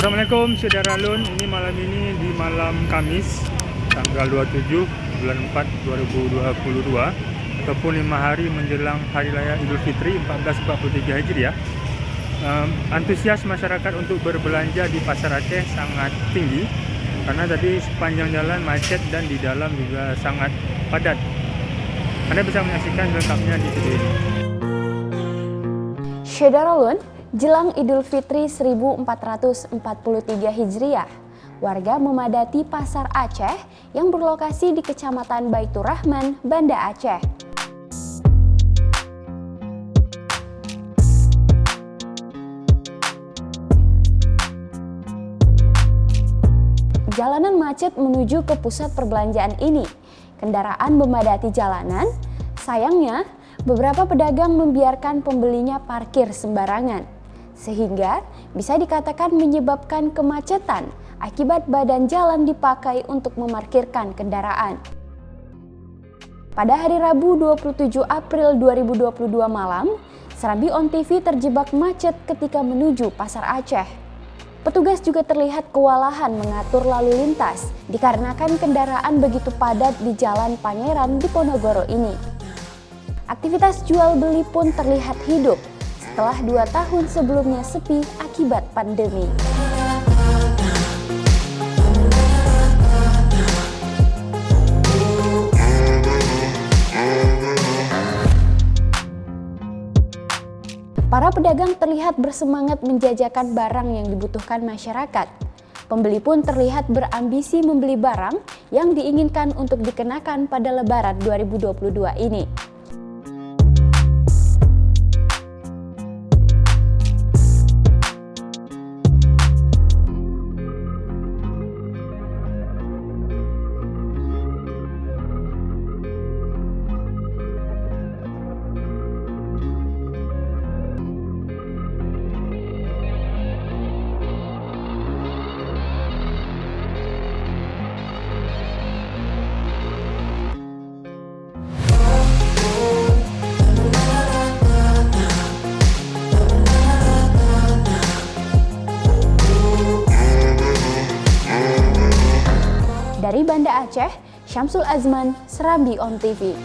Assalamualaikum Saudara Lun. Ini malam ini di malam Kamis tanggal 27 bulan 4 2022 ataupun 5 hari menjelang Hari Raya Idul Fitri 1443 Hijriah. Antusias masyarakat untuk berbelanja di Pasar Aceh sangat tinggi karena tadi sepanjang jalan macet dan di dalam juga sangat padat. Anda bisa menyaksikan selengkapnya di video ini. Saudara Lun, jelang Idul Fitri 1443 Hijriah, warga memadati Pasar Aceh yang berlokasi di Kecamatan Baitur Rahman, Banda Aceh. Jalanan macet menuju ke pusat perbelanjaan ini. Kendaraan memadati jalanan, sayangnya beberapa pedagang membiarkan pembelinya parkir sembarangan, sehingga bisa dikatakan menyebabkan kemacetan akibat badan jalan dipakai untuk memarkirkan kendaraan. Pada hari Rabu 27 April 2022 malam, Serambi On TV terjebak macet ketika menuju Pasar Aceh. Petugas juga terlihat kewalahan mengatur lalu lintas dikarenakan kendaraan begitu padat di Jalan Pangeran di Ponorogo ini. Aktivitas jual beli pun terlihat hidup setelah 2 tahun sebelumnya sepi akibat pandemi. Para pedagang terlihat bersemangat menjajakan barang yang dibutuhkan masyarakat. Pembeli pun terlihat berambisi membeli barang yang diinginkan untuk dikenakan pada Lebaran 2022 ini. Dari Banda Aceh, Syamsul Azman, Serambi On TV.